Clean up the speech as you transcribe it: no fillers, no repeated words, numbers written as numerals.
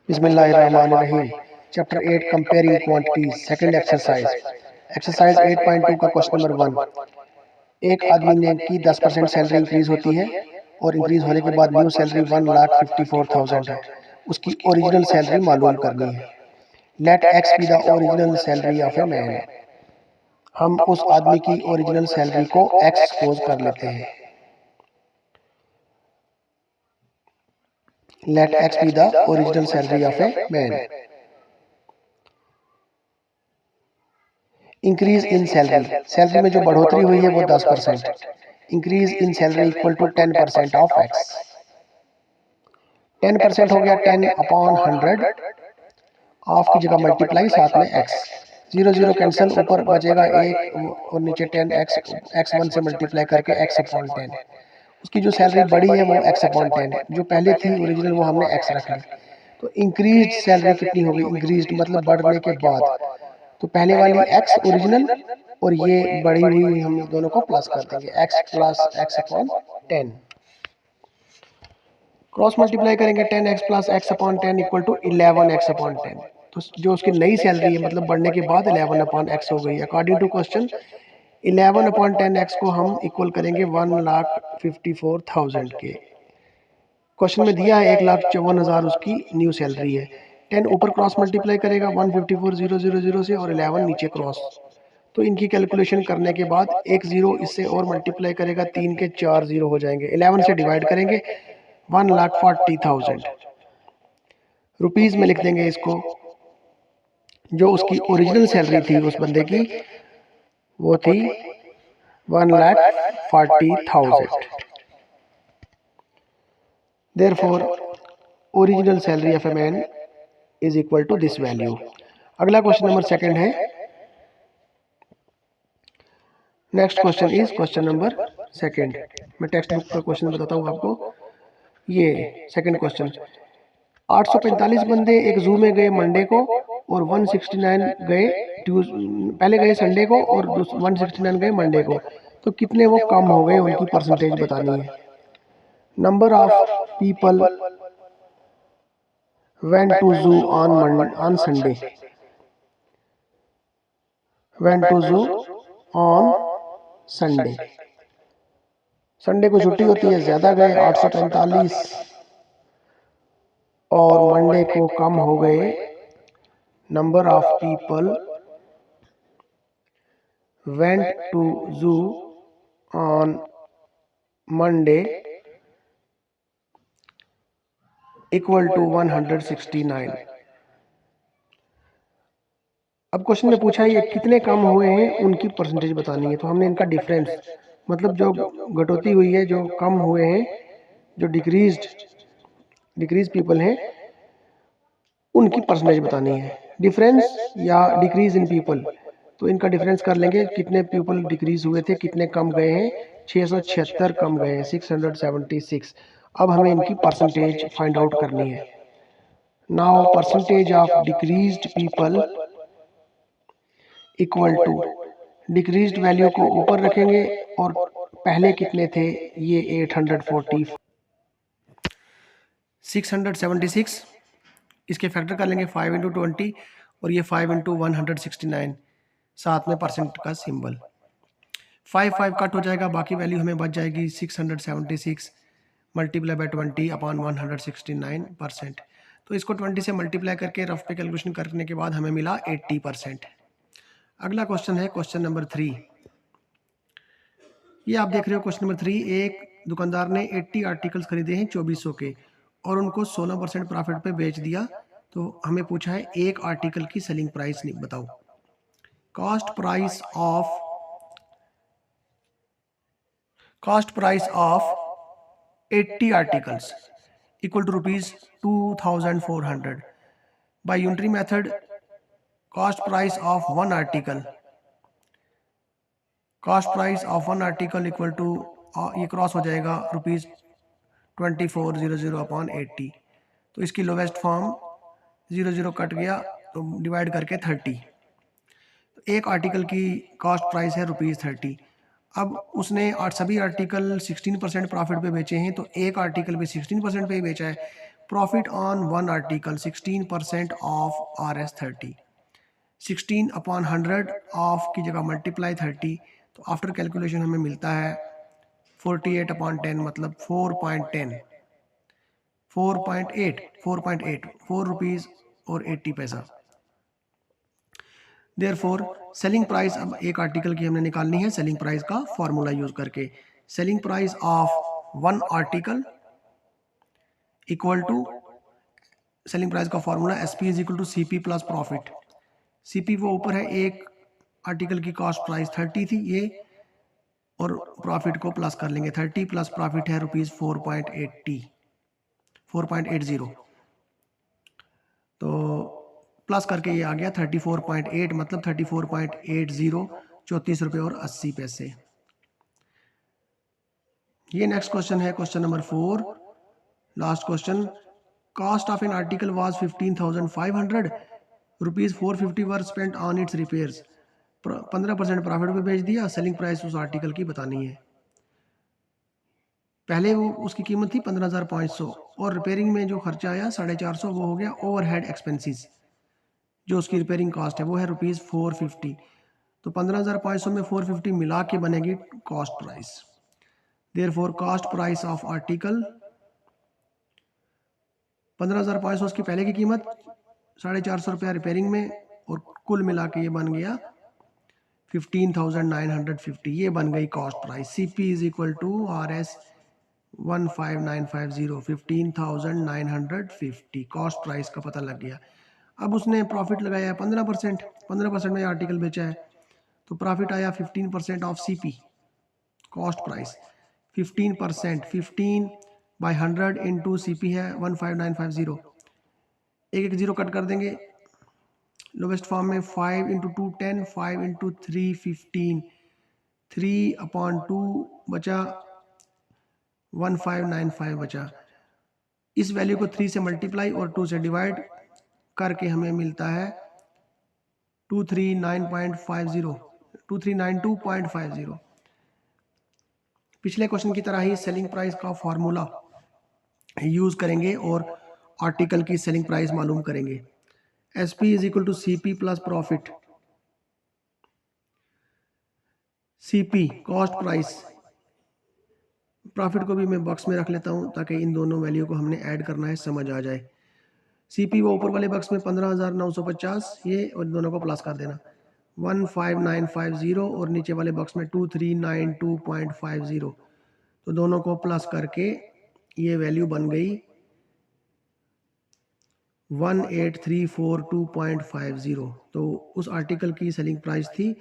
बिस्मिल्लाहिर्रहमानिर्रहीम। Chapter 8 comparing quantities, second exercise 8.2 का question number 1। एक आदमी ने की 10% सैलरी इंक्रीज होती है और इंक्रीज होने के बाद न्यू सैलरी 1,54,000 है। उसकी ओरिजिनल सैलरी मालूम करनी है। Let x be the original salary of a man. हम उस आदमी की ओरिजिनल सैलरी को एक्स सपोज कर लेते हैं। Let x be the original salary of a man. Increase in salary, salary में जो बढ़ोतरी हुई है वो 10%। Increase in salary equal to 10% of x. 10% हो गया 10 अपॉन 100, ऑफ की जगह मल्टीप्लाई, साथ में एक्स। 0 0 कैंसिल, ऊपर बचेगा 1 और नीचे 10 एक्स 1 से मल्टीप्लाई करके एक्स अपॉन 10। उसकी जो सैलरी बढ़ी है वो एक्स अपॉन 10 है, जो पहले थी ओरिजिनल वो हमने एक्स रख ली। तो इंक्रीज सैलरी कितनी होगी? इंक्रीज मतलब बढ़ने के बाद, तो पहले वाली एक्स ओरिजिनल और ये बढ़ी हुई हम दोनों को प्लस कर देंगे, x plus x upon 10। Cross multiply करेंगे 10x plus x upon 10 equal to 11x upon 10। तो जो उसकी नई सैलरी है मतलब बढ़ने के बाद 11 अपॉन एक्स हो गई। According to question 11 upon 10x को हम इक्वल करेंगे 1,54,000 के। क्वेश्चन में दिया है 1,54,000 उसकी न्यू सैलरी है। 10 ऊपर क्रॉस मल्टीप्लाई करेगा 154,000 से और 11 नीचे क्रॉस। तो इनकी कैलकुलेशन करने के बाद एक जीरो इससे और मल्टीप्लाई करेगा, 3 के 4 जीरो हो जाएंगे। 11 से डिवाइड करेंगे 1,40,000 रुपीज में लिख देंगे इसको। जो उसकी ओरिजिनल सैलरी थी उस बंदे की वो थी 1,40,000। Therefore, original salary of a man is equal to this value. अगला क्वेश्चन नंबर 2 है। Next question is question number 2। मैं टेक्स्ट बुक का क्वेश्चन बताता हूँ आपको। ये सेकंड क्वेश्चन, 845 बंदे एक जू में गए मंडे को और 169 गए पहले गए संडे को और 169 गए मंडे को। तो कितने वो कम हो गए, उनकी परसेंटेज बतानी है। Number of people went to zoo on Sunday. Went to zoo on Sunday. Sunday को छुट्टी होती है, ज्यादा गए 845 और मंडे को कम हो गए। Number of people went to zoo on Monday equal to 169। अब क्वेश्चन में पूछा ये कितने कम हुए हैं, उनकी परसेंटेज बतानी है। तो हमने इनका डिफरेंस मतलब जो घटोती हुई है, जो कम हुए हैं, जो डिक्रीज पीपल हैं, उनकी परसेंटेज बतानी है। डिफरेंस या डिक्रीज इन पीपल, तो इनका डिफरेंस कर लेंगे। कितने पीपल डिक्रीज हुए थे, कितने कम गए हैं? 676 कम गए हैं, 676। अब हमें इनकी परसेंटेज फाइंड आउट करनी है। Now percentage of decreased people equal to, decreased value को ऊपर रखेंगे और पहले कितने थे ये 840 676, इसके फैक्टर कर लेंगे 5 इंटू 20 और ये 5 इंटू 169, साथ में परसेंट का सिंबल। 5 कट हो जाएगा, बाकी वैल्यू हमें बच जाएगी 676 मल्टीप्लाई बाय 20 अपॉन 169%। तो इसको 20 से मल्टीप्लाई करके रफ पे कैलकुलेशन करने के बाद हमें मिला 80%। अगला क्वेश्चन है क्वेश्चन नंबर 3। ये आप देख रहे हो क्वेश्चन नंबर 3। एक दुकानदार ने 80 आर्टिकल्स खरीदे हैं 2400 के और उनको 16% प्रॉफिट पे बेच दिया। तो हमें पूछा है एक आर्टिकल की सेलिंग प्राइस बताओ। Cost price of 80 articles equal to rupees 2400। By unitary method cost price of one article equal to, ये क्रॉस हो जाएगा रुपीज 2400 अपॉन 80। तो इसकी लोवेस्ट फॉर्म 00 कट गया तो डिवाइड करके 30। तो एक आर्टिकल की कॉस्ट प्राइस है रुपीज 30। अब उसने सभी आर्टिकल 16% प्रॉफिट पे बेचे हैं, तो एक आर्टिकल भी 16% पे ही बेचा है। Profit on one article 16% of RS30, 16 upon 100 of की जगह मल्टीप्लाई 30, तो आफ्टर कैलकुलेशन हमें मिलता है 48 अपॉन 10 मतलब 4.10, 4.8 4 रुपीज़ और 80 पैसा। देयरफॉर सेलिंग प्राइस, अब एक आर्टिकल की हमने निकालनी है सेलिंग प्राइस का फॉर्मूला यूज करके। Selling price of one article equal to, selling price का formula SP is equal to CP plus profit. CP वो ऊपर है, एक आर्टिकल की कॉस्ट प्राइस 30 थी ये, और प्रॉफिट को प्लस कर लेंगे, 30 प्लस प्रॉफिट है रुपीज़ 4.80, तो प्लस करके ये आ गया 34.8 मतलब 34.80, 34 रुपये और 80 पैसे। ये नेक्स्ट क्वेश्चन है, question number 4, last question. Cost of an article was 15,500, rupees 450 were spent on it's repairs. 15% profit पे बेच दिया, सेलिंग प्राइस उस आर्टिकल की बतानी है। पहले वो उसकी कीमत थी 15,500 और रिपेयरिंग में जो खर्चा आया 450, वो हो गया ओवरहेड एक्सपेंसेस। जो उसकी रिपेयरिंग कॉस्ट है वो है रुपीज़ 450, तो 15,500 में 450 मिला के बनेगी cost price. Therefore cost price of article 15,500 उसकी पहले की कीमत, 450 रुपया रिपेयरिंग में, और कुल मिला के ये बन गया 15,950, ये बन गई cost price. CP is equal to RS 15,950, 15,950 cost price का पता लग गया। अब उसने प्रॉफिट लगाया है 15%, 15% में आर्टिकल बेचा है, तो प्रॉफिट आया 15% of CP cost price. 15%, 15 by 100 into CP है 15,950, एक एक जीरो कट कर देंगे, लोवेस्ट फॉर्म में 5 इंटू 2 10, 5 इंटू 3 15, 3 अपॉन 2 बचा 1595 बचा। इस वैल्यू को 3 से मल्टीप्लाई और 2 से डिवाइड करके हमें मिलता है 2392.50, 2392.50। पिछले क्वेश्चन की तरह ही सेलिंग प्राइस का फॉर्मूला यूज करेंगे और आर्टिकल की सेलिंग प्राइस मालूम करेंगे। SP is equal to CP plus profit. CP cost price, profit को भी मैं बॉक्स में रख लेता हूं ताकि इन दोनों वैल्यू को हमने ऐड करना है, समझ आ जाए। CP वो ऊपर वाले बॉक्स में 15,950, ये और दोनों को प्लस कर देना 15,950, और नीचे वाले बॉक्स में 2392.50, तो दोनों को प्लस करके ये वैल्यू बन गई 18,342.50। तो उस आर्टिकल की सेलिंग प्राइस थी